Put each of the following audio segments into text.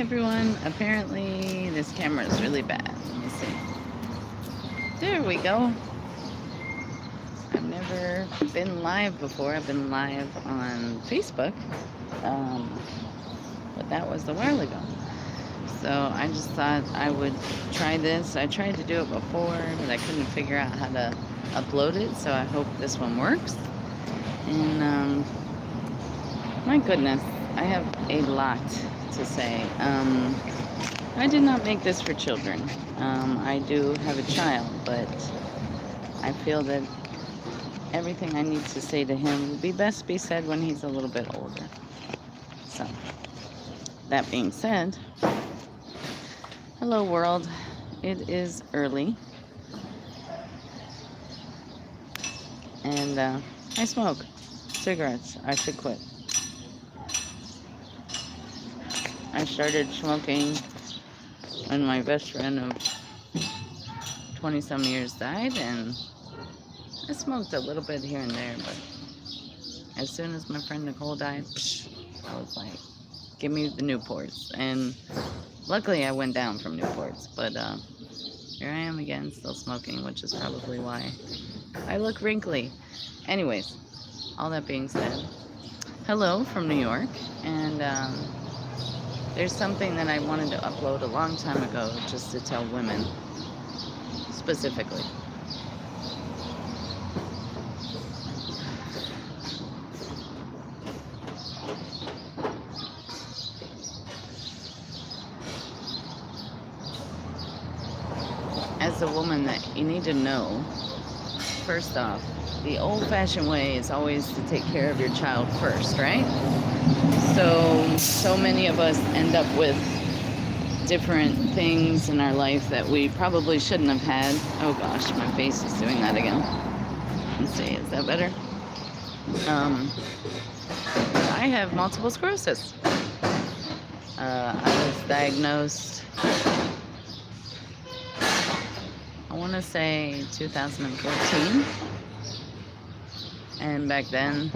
everyone. Apparently this camera is really bad. Let me see. There we go. I've never been live before. I've been live on Facebook. But that was a while ago. So I just thought I would try this. I tried to do it before, but I couldn't figure out how to upload it. So I hope this one works. And my goodness, I have a lot to say. I did not make this for children. I do have a child, but I feel that everything I need to say to him would be best be said when he's a little bit older. So, that being said, hello world. It is early. And I smoke cigarettes. I should quit. I started smoking when my best friend of 20-some years died, and I smoked a little bit here and there, but as soon as my friend Nicole died, I was like, give me the Newports. And luckily I went down from Newports, but here I am again, still smoking, which is probably why I look wrinkly. Anyways, all that being said, hello from New York, and there's something that I wanted to upload a long time ago just to tell women specifically. As a woman, that you need to know, first off, the old-fashioned way is always to take care of your child first, right? So many of us end up with different things in our life that we probably shouldn't have had. Oh gosh, my face is doing that again. Let's see, is that better? I have multiple sclerosis. I was diagnosed, I want to say 2014. And back then,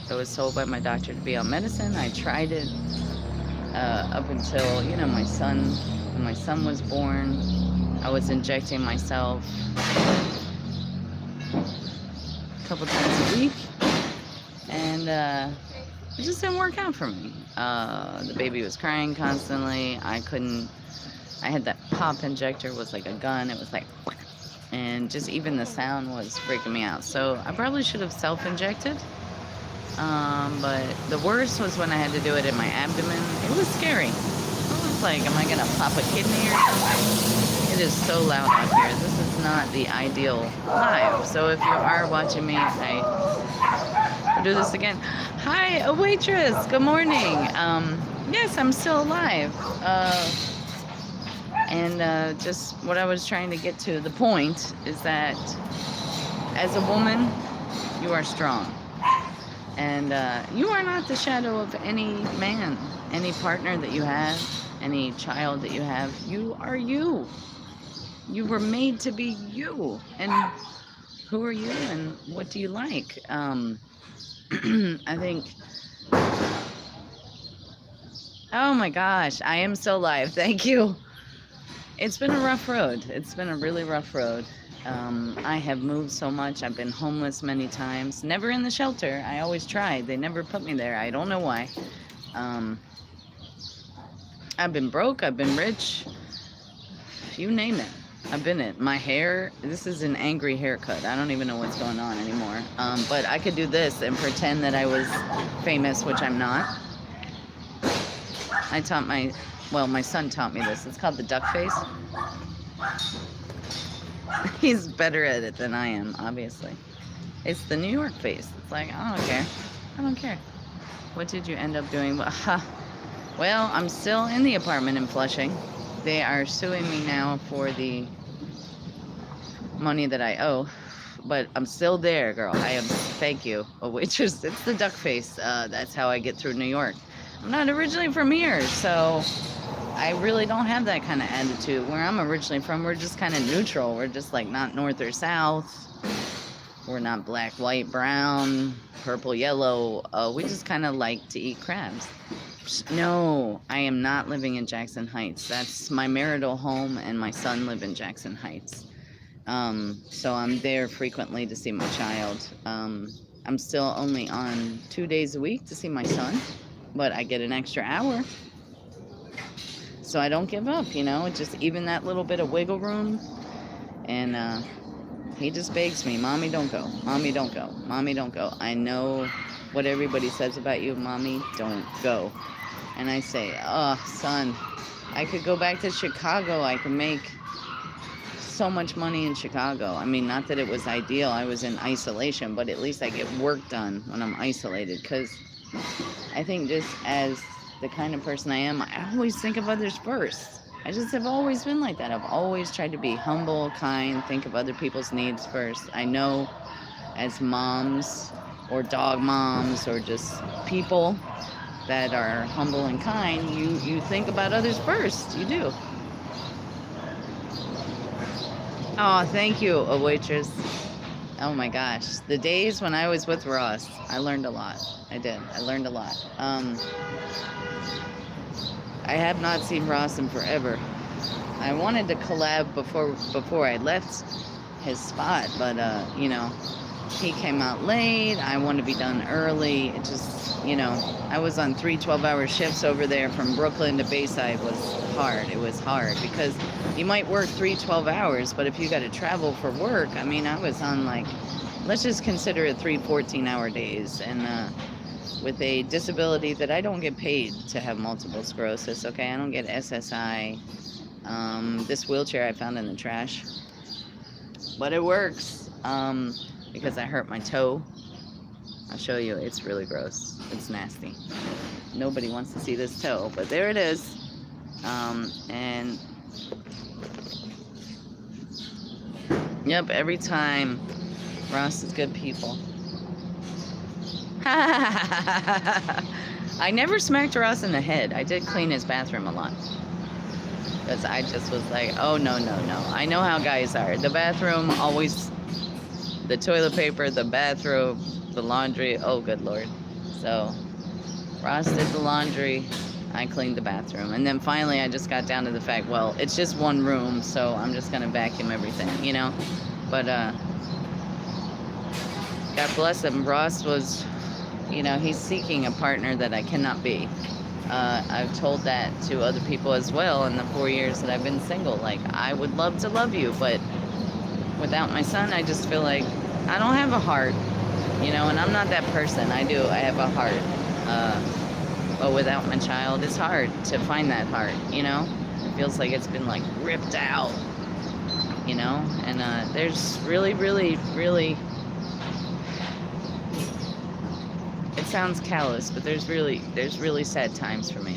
I was told by my doctor to be on medicine. I tried it up until, when my son was born. I was injecting myself a couple times a week, and it just didn't work out for me. The baby was crying constantly. I had that pop injector, was like a gun. It was like, and just even the sound was freaking me out. So I probably should have self-injected. But the worst was when I had to do it in my abdomen. It was scary. I was like, am I going to pop a kidney or something? It is so loud out here. This is not the ideal live. So if you are watching me, I'll do this again. Hi, a waitress. Good morning. Yes, I'm still alive. And just what I was trying to get to, the point is that as a woman, you are strong. And you are not the shadow of any man, any partner that you have, any child that you have. You are you. You were made to be you. And who are you and what do you like? I think... Oh my gosh, I am so live. Thank you. It's been a rough road. It's been a really rough road. I have moved so much. I've been homeless many times. Never in the shelter. I always tried. They never put me there. I don't know why. I've been broke. I've been rich. You name it. I've been it. My hair, this is an angry haircut. I don't even know what's going on anymore. But I could do this and pretend that I was famous, which I'm not. I taught my son taught me this. It's called the duck face. He's better at it than I am, obviously. It's the New York face. It's like, I don't care. I don't care. What did you end up doing? Well, I'm still in the apartment in Flushing. They are suing me now for the money that I owe. But I'm still there, girl. Thank you. A waitress. It's the duck face. That's how I get through New York. I'm not originally from here, so I really don't have that kind of attitude. Where I'm originally from, we're just kind of neutral. We're just like not north or south. We're not black, white, brown, purple, yellow. We just kind of like to eat crabs. No, I am not living in Jackson Heights. That's my marital home, and my son live in Jackson Heights. So I'm there frequently to see my child. I'm still only on 2 days a week to see my son, but I get an extra hour. So I don't give up, you know, just even that little bit of wiggle room. And he just begs me, Mommy, don't go. Mommy, don't go. Mommy, don't go. I know what everybody says about you. Mommy, don't go. And I say, oh, son, I could go back to Chicago. I could make so much money in Chicago. I mean, not that it was ideal. I was in isolation, but at least I get work done when I'm isolated. Because I think just as the kind of person I am, I always think of others first. I just have always been like that. I've always tried to be humble, kind, think of other people's needs first. I know as moms or dog moms or just people that are humble and kind, you think about others first. You do. Oh, thank you, a waitress. Oh my gosh. The days when I was with Ross, I learned a lot. I did. I learned a lot. I have not seen Ross in forever. I wanted to collab before I left his spot, but you know, he came out late. I wanted to be done early. It just, you know, I was on 3 12-hour shifts over there from Brooklyn to Bayside. Was hard. It was hard because you might work 3 12 hours, but if you got to travel for work, I mean, I was on like, let's just consider it 3 14-hour days. And with a disability that I don't get paid to have multiple sclerosis, okay? I don't get SSI. This wheelchair I found in the trash. But it works because I hurt my toe. I'll show you. It's really gross. It's nasty. Nobody wants to see this toe, but there it is. And yep, every time. Ross is good people. I never smacked Ross in the head. I did clean his bathroom a lot. Because I just was like, oh, no, no, no. I know how guys are. The bathroom, always, the toilet paper, the bathroom, the laundry. Oh, good Lord. So, Ross did the laundry. I cleaned the bathroom. And then finally, I just got down to the fact, well, it's just one room, so I'm just going to vacuum everything, you know? But, God bless him. Ross was, you know, he's seeking a partner that I cannot be. I've told that to other people as well in the 4 years that I've been single. Like, I would love to love you, but without my son, I just feel like I don't have a heart, you know, and I'm not that person. I have a heart. But without my child, it's hard to find that heart, you know? It feels like it's been, like, ripped out, you know? And there's really, really, really... It sounds callous, but there's really sad times for me.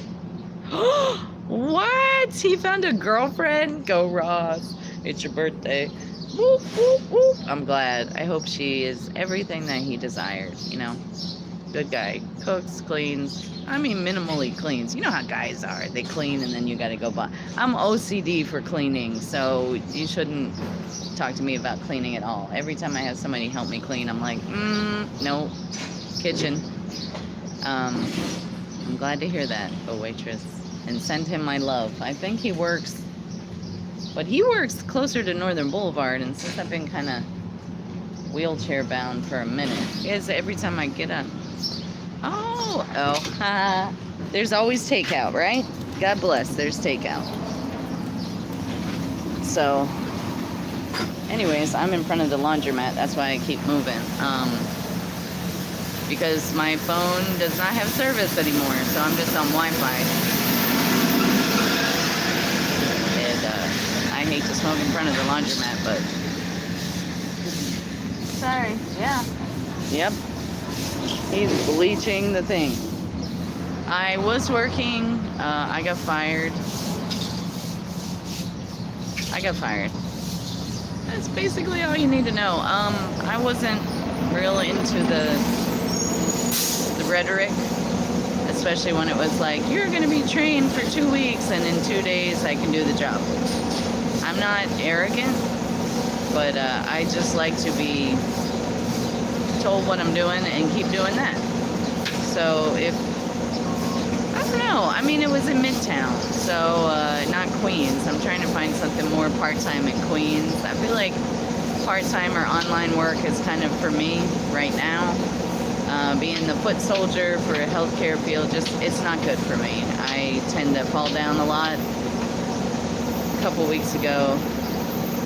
What? He found a girlfriend? Go Ross. It's your birthday. Whoop, whoop, whoop. I'm glad. I hope she is everything that he desires, you know? Good guy. Cooks, cleans. I mean, minimally cleans. You know how guys are. They clean and then you gotta go buy. I'm OCD for cleaning, so you shouldn't talk to me about cleaning at all. Every time I have somebody help me clean, I'm like, no. Kitchen. I'm glad to hear that, a waitress. And send him my love. I think he works, but he works closer to Northern Boulevard, and since I've been kind of wheelchair bound for a minute, is every time I get up. There's always takeout, right? God bless, there's takeout. So, anyways, I'm in front of the laundromat. That's why I keep moving. Because my phone does not have service anymore, so I'm just on Wi-Fi. And I hate to smoke in front of the laundromat, but... Sorry, yeah. Yep. He's bleaching the thing. I was working, I got fired. That's basically all you need to know. I wasn't real into the rhetoric, especially when it was like, you're going to be trained for 2 weeks and in 2 days I can do the job. I'm not arrogant, but I just like to be told what I'm doing and keep doing that. So if, I don't know, I mean, it was in Midtown, so not Queens. I'm trying to find something more part-time in Queens. I feel like part-time or online work is kind of for me right now. Being the foot soldier for a healthcare field, just, it's not good for me. I tend to fall down a lot. A couple weeks ago,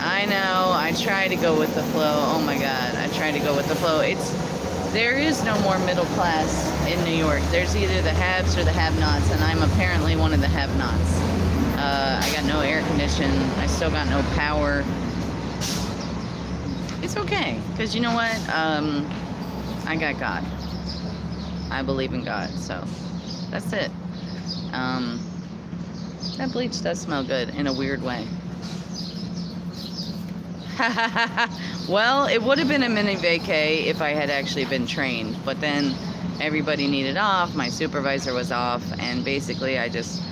I know, I try to go with the flow. Oh my God, I try to go with the flow. There is no more middle class in New York. There's either the haves or the have-nots, and I'm apparently one of the have-nots. I got no air conditioning. I still got no power. It's okay, because you know what? I got God. I believe in God, so that's it. That bleach does smell good in a weird way. Well, it would have been a mini vacay if I had actually been trained, but then everybody needed off, my supervisor was off, and basically I just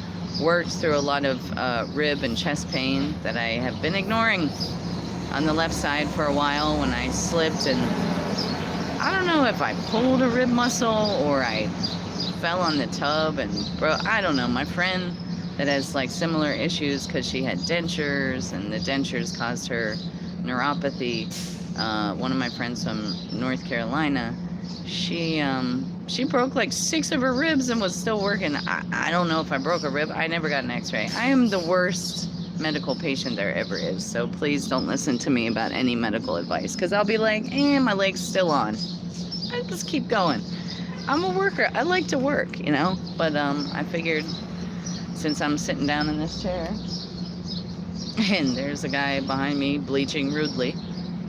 worked through a lot of rib and chest pain that I have been ignoring on the left side for a while when I slipped, and I don't know if I pulled a rib muscle or I fell on the tub and broke, I don't know. My friend that has like similar issues because she had dentures and the dentures caused her neuropathy, one of my friends from North Carolina, she broke like 6 of her ribs and was still working. I don't know if I broke a rib. I never got an x-ray. I am the worst medical patient there ever is, so please don't listen to me about any medical advice, because I'll be like, my leg's still on. I just keep going. I'm a worker. I like to work, you know, but I figured since I'm sitting down in this chair and there's a guy behind me bleaching rudely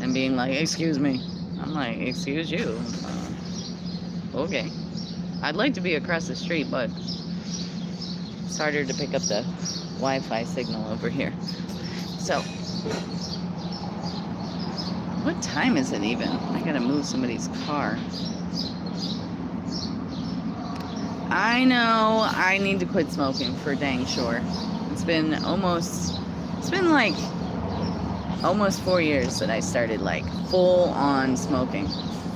and being like, excuse me. I'm like, excuse you? Okay. I'd like to be across the street, but it's harder to pick up the Wi-Fi signal over here. So, what time is it even? I gotta move somebody's car. I know I need to quit smoking for dang sure. It's been like almost 4 years that I started like full on smoking.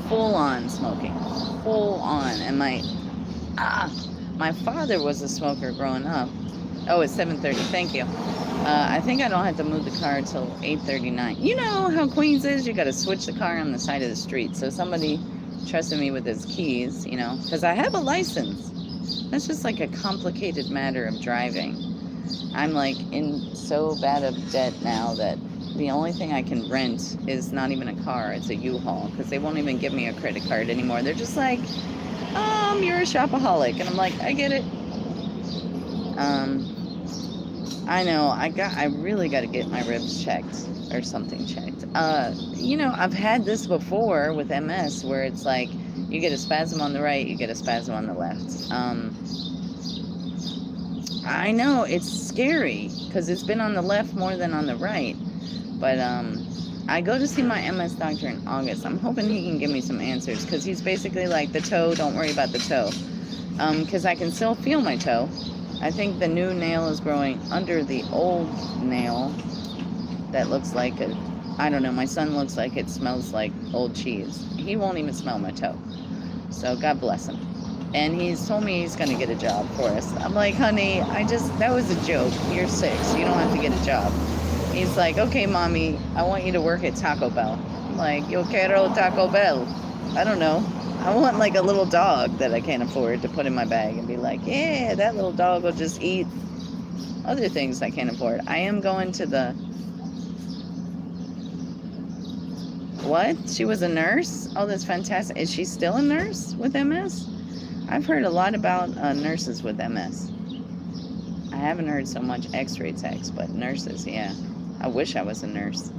And my father was a smoker growing up. Oh, it's 7:30. Thank you. I think I don't have to move the car until 8:39. You know how Queens is? You got to switch the car on the side of the street. So somebody trusted me with his keys, you know, because I have a license. That's just like a complicated matter of driving. I'm like in so bad of debt now that the only thing I can rent is not even a car. It's a U-Haul, because they won't even give me a credit card anymore. They're just like, you're a shopaholic. And I'm like, I get it. I know, I really got to get my ribs checked or something checked. You know, I've had this before with MS where it's like you get a spasm on the right, you get a spasm on the left. I know, it's scary because it's been on the left more than on the right. But I go to see my MS doctor in August. I'm hoping he can give me some answers, because he's basically like, the toe, don't worry about the toe. Because I can still feel my toe. I think the new nail is growing under the old nail that looks like I don't know, my son looks like it smells like old cheese. He won't even smell my toe. So God bless him. And he's told me he's going to get a job for us. I'm like, honey, that was a joke. You're 6. You don't have to get a job. He's like, okay, mommy, I want you to work at Taco Bell. I'm like, yo quiero Taco Bell. I don't know. I want like a little dog that I can't afford to put in my bag and be like, yeah, that little dog will just eat other things I can't afford. I am going to the... What? She was a nurse? Oh, that's fantastic. Is she still a nurse with MS? I've heard a lot about nurses with MS. I haven't heard so much x-ray techs, but nurses, yeah. I wish I was a nurse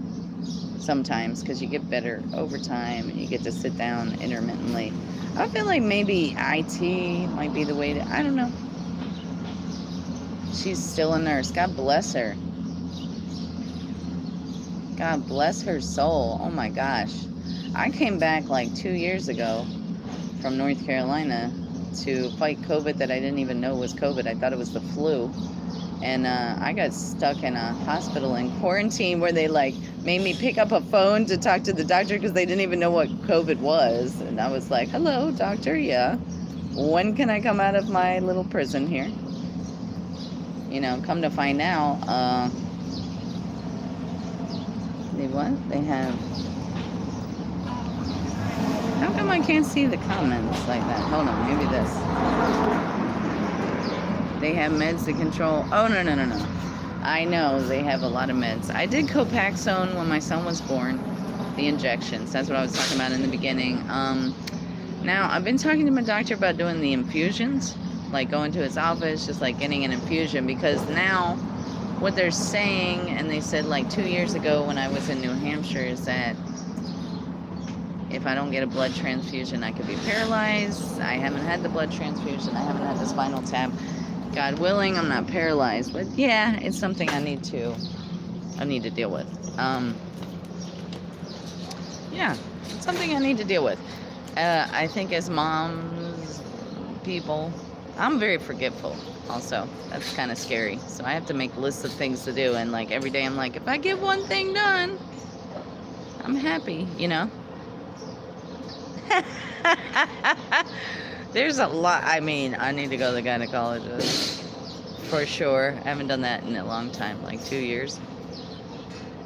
sometimes, because you get better overtime and you get to sit down intermittently. I feel like maybe IT might be the way to... I don't know. She's still a nurse. God bless her. God bless her soul. Oh my gosh. I came back like 2 years ago from North Carolina to fight COVID that I didn't even know was COVID. I thought it was the flu. And I got stuck in a hospital in quarantine where they like made me pick up a phone to talk to the doctor because they didn't even know what COVID was. And I was like, hello, doctor, yeah. When can I come out of my little prison here? You know, come to find out, they what? They have... How come I can't see the comments like that? Hold on, maybe this. They have meds to control... Oh, no. I know they have a lot of meds. I did Copaxone when my son was born. The injections. That's what I was talking about in the beginning. Now, I've been talking to my doctor about doing the infusions. Like going to his office, just like getting an infusion. Because now, what they're saying, and they said like 2 years ago when I was in New Hampshire, is that if I don't get a blood transfusion, I could be paralyzed. I haven't had the blood transfusion. I haven't had the spinal tap. God willing, I'm not paralyzed. But yeah, it's something I need to deal with. Yeah, it's something I need to deal with. I think as moms, people, I'm very forgetful also. That's kind of scary. So I have to make lists of things to do. And like every day I'm like, if I get one thing done, I'm happy, you know? There's a lot. I mean, I need to go to the gynecologist for sure. I haven't done that in a long time, like 2 years.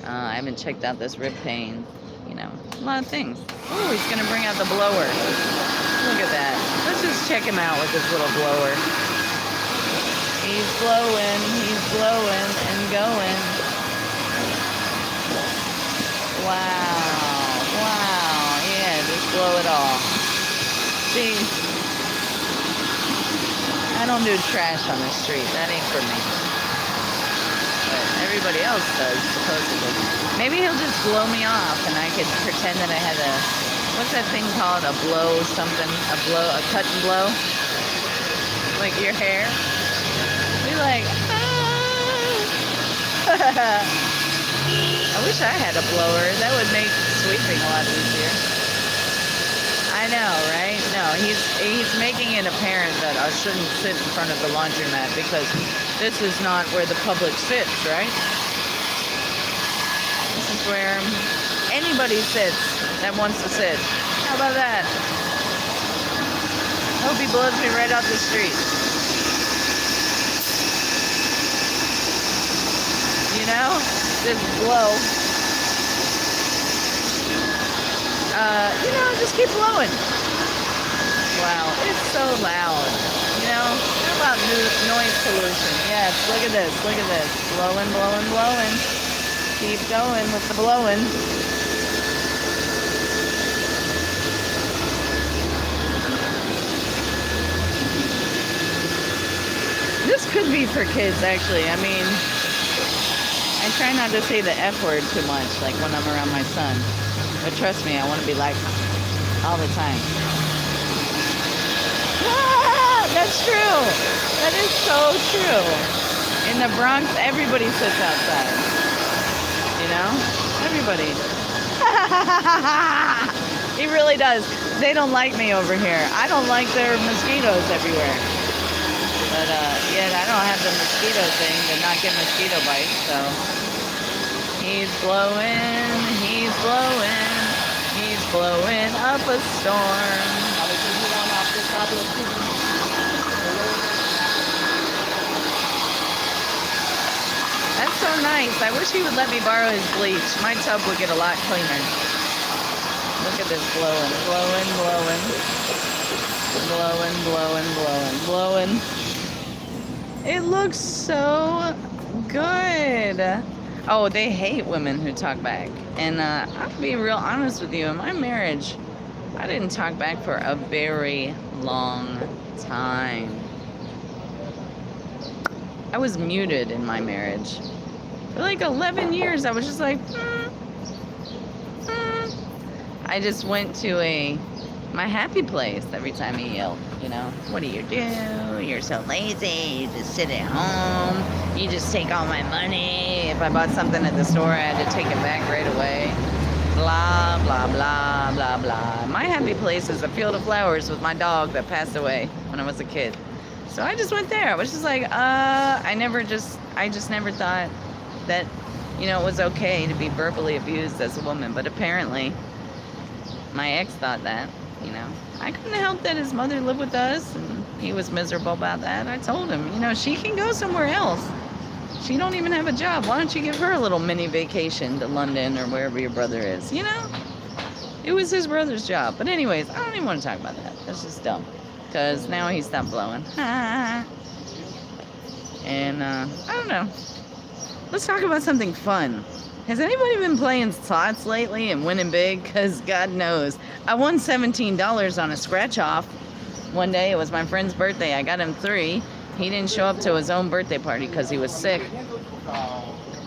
I haven't checked out this rib pain, you know, a lot of things. Oh, he's gonna bring out the blower. Look at that. Let's just check him out with this little blower. He's blowing and going. Wow. Yeah, just blow it all. See, I don't do trash on the street. That ain't for me. But everybody else does, supposedly. Maybe he'll just blow me off and I could pretend that I had a, what's that thing called? A blow something? A cut and blow? Like your hair? Be like, ah. I wish I had a blower. That would make sweeping a lot easier. I know, right? No, he's making it apparent that I shouldn't sit in front of the laundromat because this is not where the public sits, right? This is where anybody sits that wants to sit. How about that? Hope he blows me right off the street. You know? Just blow. You know, just keep blowing. Wow, it's so loud. You know, how about noise pollution? Yes, look at this. Blowing. Keep going with the blowing. This could be for kids, actually. I mean, I try not to say the F word too much, like when I'm around my son. But trust me, I want to be like all the time. Ah, that's true. That is so true. In the Bronx, everybody sits outside. You know? Everybody. He really does. They don't like me over here. I don't like their mosquitoes everywhere. But yet I don't have the mosquito thing to not get mosquito bites, so he's blowing up a storm. That's so nice. I wish he would let me borrow his bleach. My tub would get a lot cleaner. Look at this blowing. It looks so good. Oh, they hate women who talk back. And I'll be real honest with you. In my marriage, I didn't talk back for a very long time. I was muted in my marriage. For like 11 years, I was just like, I just went to my happy place every time he yelled, you know. What do? You're so lazy. You just sit at home. You just take all my money. If I bought something at the store, I had to take it back right away. Blah, blah, blah, blah, blah. My happy place is a field of flowers with my dog that passed away when I was a kid. So I just went there. I was just like, I just never thought that, you know, it was okay to be verbally abused as a woman, but apparently my ex thought that, you know. I couldn't help that his mother lived with us and he was miserable about that. I told him, you know, she can go somewhere else. She don't even have a job. Why don't you give her a little mini vacation to London or wherever your brother is, you know? It was his brother's job. But anyways, I don't even want to talk about that. That's just dumb. Because now he stopped blowing. And, I don't know. Let's talk about something fun. Has anybody been playing slots lately and winning big? Because God knows. I won $17 on a scratch-off one day. It was my friend's birthday. I got him 3. He didn't show up to his own birthday party because he was sick.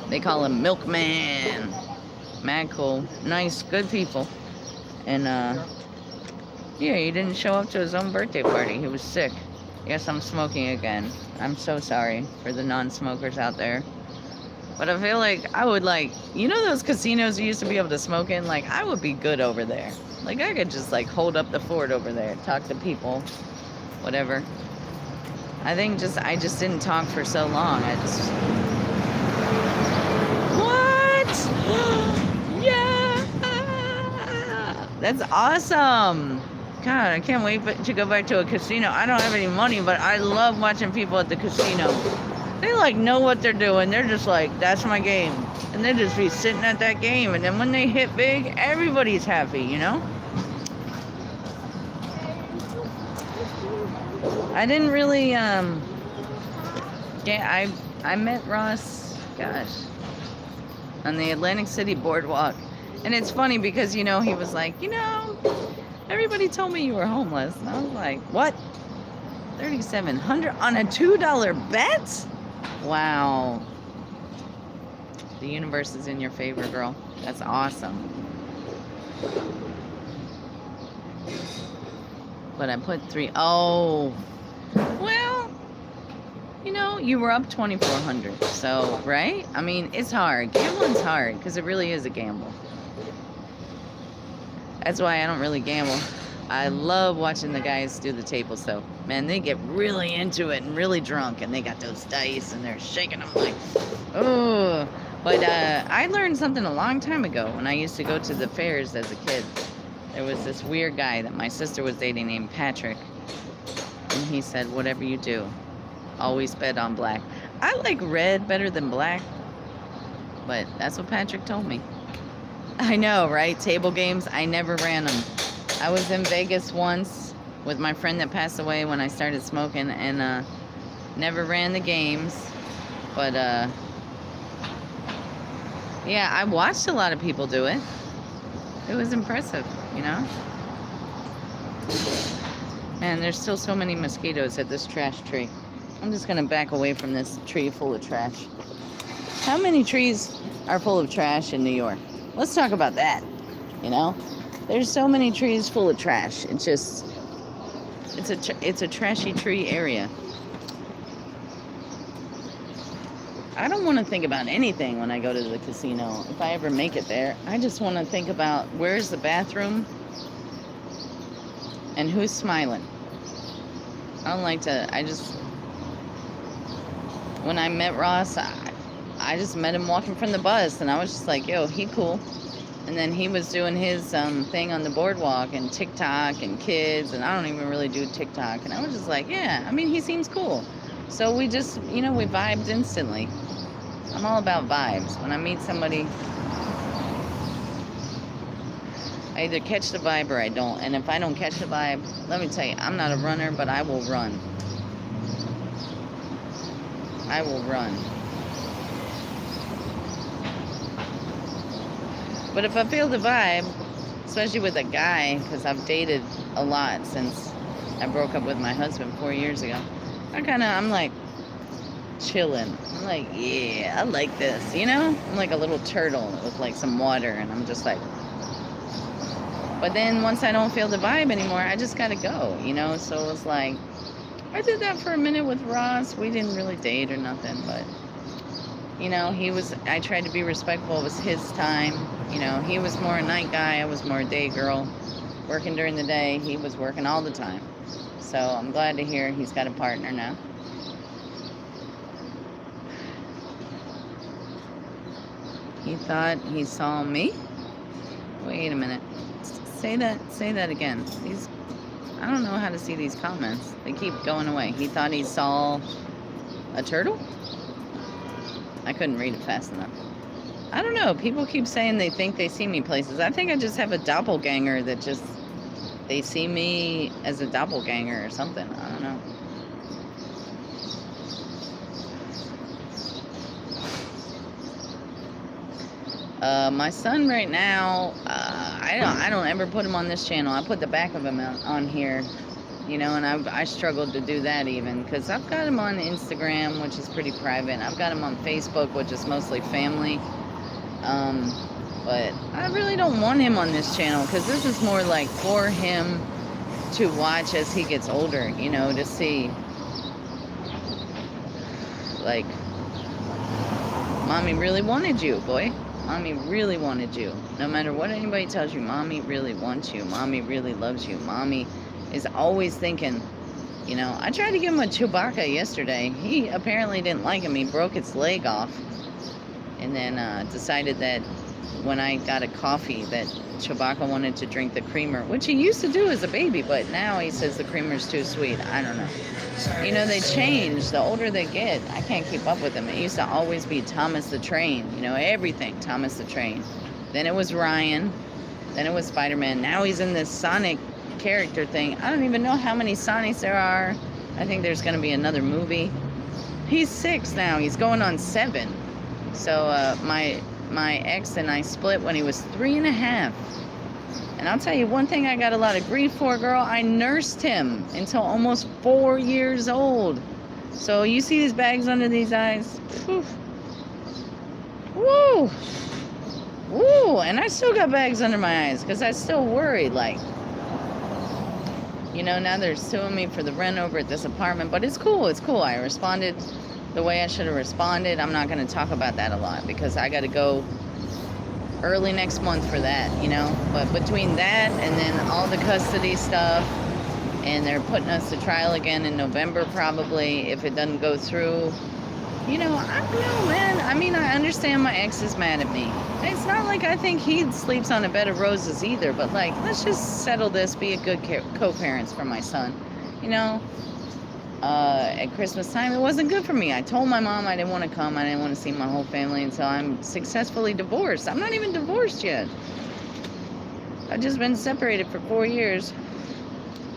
They call him Milkman. Mad cool. Nice, good people. And, yeah, he didn't show up to his own birthday party. He was sick. Yes, I'm smoking again. I'm so sorry for the non-smokers out there. But I feel like I would like, you know those casinos you used to be able to smoke in? Like, I would be good over there. Like, I could just, like, hold up the fort over there, talk to people, whatever. I think I just didn't talk for so long. I just... What? Yeah! That's awesome! God, I can't wait to go back to a casino. I don't have any money, but I love watching people at the casino. They like know what they're doing. They're just like, that's my game. And they just be sitting at that game. And then when they hit big, everybody's happy, you know? I didn't really, yeah, I met Ross, gosh, on the Atlantic City boardwalk. And it's funny because, you know, he was like, you know, everybody told me you were homeless. And I was like, what? $3,700 on a $2 bet? Wow. The universe is in your favor, girl. That's awesome. But I put 3. Oh. Well, you know, you were up 2,400. So, right? I mean, it's hard. Gambling's hard because it really is a gamble. That's why I don't really gamble. I love watching the guys do the tables, though. Man, they get really into it and really drunk, and they got those dice, and they're shaking them like, oh. But I learned something a long time ago when I used to go to the fairs as a kid. There was this weird guy that my sister was dating named Patrick, and he said, whatever you do, always bet on black. I like red better than black, but that's what Patrick told me. I know, right? Table games, I never ran them. I was in Vegas once with my friend that passed away when I started smoking, and never ran the games. But, yeah, I watched a lot of people do it. It was impressive, you know? And there's still so many mosquitoes at this trash tree. I'm just going to back away from this tree full of trash. How many trees are full of trash in New York? Let's talk about that, you know? There's so many trees full of trash. It's just, it's a trashy tree area. I don't want to think about anything when I go to the casino. If I ever make it there, I just want to think about where's the bathroom and who's smiling. I don't like to, when I met Ross, I just met him walking from the bus, and I was just like, yo, he cool. And then he was doing his thing on the boardwalk and TikTok and kids, and I don't even really do TikTok. And I was just like, yeah, I mean, he seems cool. So we just, you know, we vibed instantly. I'm all about vibes. When I meet somebody, I either catch the vibe or I don't. And if I don't catch the vibe, let me tell you, I'm not a runner, but I will run. I will run. But if I feel the vibe, especially with a guy, because I've dated a lot since I broke up with my husband 4 years ago, I'm like chilling. I'm like, yeah, I like this, you know? I'm like a little turtle with like some water, and I'm just like, but then once I don't feel the vibe anymore, I just gotta go, you know? So it's like, I did that for a minute with Ross. We didn't really date or nothing, but you know, I tried to be respectful. It was his time. You know, he was more a night guy. I was more a day girl. Working during the day. He was working all the time. So I'm glad to hear he's got a partner now. He thought he saw me? Wait a minute. Say that again. I don't know how to see these comments. They keep going away. He thought he saw a turtle? I couldn't read it fast enough. I don't know. People keep saying they think they see me places. I think I just have a doppelganger that just, they see me as a doppelganger or something. I don't know. My son right now, I don't ever put him on this channel. I put the back of him on here, you know, and I struggled to do that even, because I've got him on Instagram, which is pretty private. I've got him on Facebook, which is mostly family. But I really don't want him on this channel, because this is more like for him to watch as he gets older, you know, to see, like, mommy really wanted you, boy. Mommy really wanted you. No matter what anybody tells you, mommy really wants you. Mommy really loves you. Mommy is always thinking, you know. I tried to give him a Chewbacca yesterday. He apparently didn't like him. He broke its leg off. And then decided that when I got a coffee that Chewbacca wanted to drink the creamer, which he used to do as a baby, but now he says the creamer's too sweet. I don't know. You know, they change. The older they get, I can't keep up with them. It used to always be Thomas the Train. You know, everything, Thomas the Train. Then it was Ryan. Then it was Spider-Man. Now he's in this Sonic character thing. I don't even know how many Sonics there are. I think there's going to be another movie. He's 6 now. He's going on 7. So my ex and I split when he was 3.5. And I'll tell you one thing I got a lot of grief for, girl. I nursed him until almost 4 years old. So you see these bags under these eyes? Whew. Woo! Woo! And I still got bags under my eyes because I still worried, like, you know, now they're suing me for the rent over at this apartment. But it's cool. It's cool. I responded the way I should have responded. I'm not going to talk about that a lot because I got to go early next month for that, you know. But between that and then all the custody stuff, and they're putting us to trial again in November probably if it doesn't go through, you know, I don't know, man. I mean, I understand my ex is mad at me. It's not like I think he sleeps on a bed of roses either, but like, let's just settle this, be a good co-parents for my son, you know. At Christmas time, it wasn't good for me. I told my mom I didn't want to come. I didn't want to see my whole family until I'm successfully divorced. I'm not even divorced yet. I've just been separated for 4 years,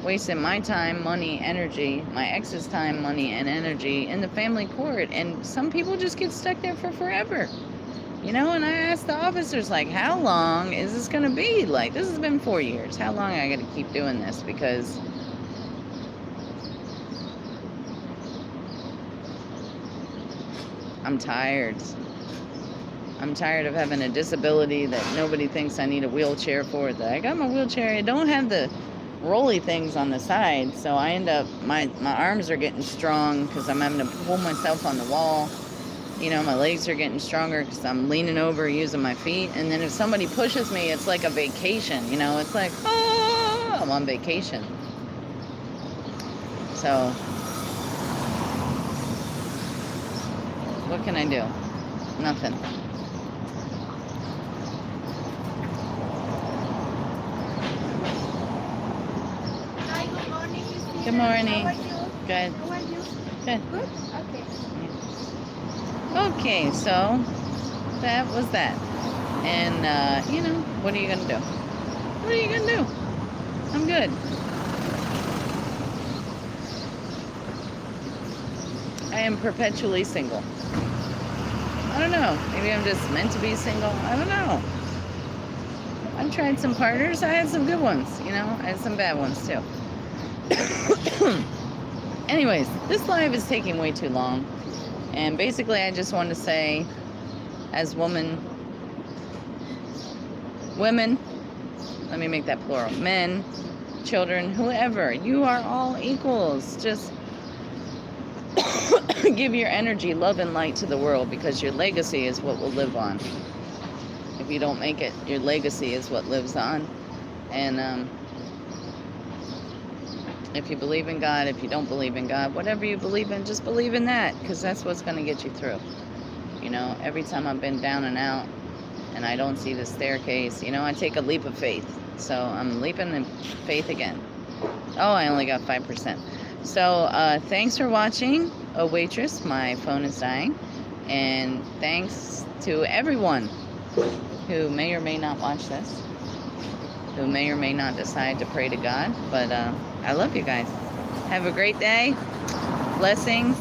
wasting my time, money, energy, my ex's time, money, and energy in the family court. And some people just get stuck there for forever, you know. And I asked the officers, like, how long is this going to be? Like, this has been 4 years. How long I got to keep doing this? Because I'm tired. I'm tired of having a disability that nobody thinks I need a wheelchair for. I got my wheelchair. I don't have the rolly things on the side, so I end up, my arms are getting strong because I'm having to pull myself on the wall. You know, my legs are getting stronger because I'm leaning over using my feet. And then if somebody pushes me, it's like a vacation, you know. It's like, oh, I'm on vacation. So what can I do? Nothing. Hi, good morning. Good morning. How are you? Good. How are you? Good. Good? Okay. Okay, so that was that. And, you know, what are you going to do? What are you going to do? I'm good. I am perpetually single. I don't know. Maybe I'm just meant to be single. I don't know. I've tried some partners. I had some good ones, you know. I had some bad ones, too. Anyways, this live is taking way too long. And basically, I just want to say, as women, let me make that plural, men, children, whoever, you are all equals. Just give your energy, love, and light to the world, because your legacy is what will live on. If you don't make it, your legacy is what lives on. And if you believe in God, if you don't believe in God, whatever you believe in, just believe in that, because that's what's going to get you through. You know, every time I've been down and out, and I don't see the staircase, you know, I take a leap of faith. So I'm leaping in faith again. Oh, I only got 5%. So thanks for watching. Oh, waitress, my phone is dying. And thanks to everyone who may or may not watch this, who may or may not decide to pray to God. But I love you guys. Have a great day. Blessings.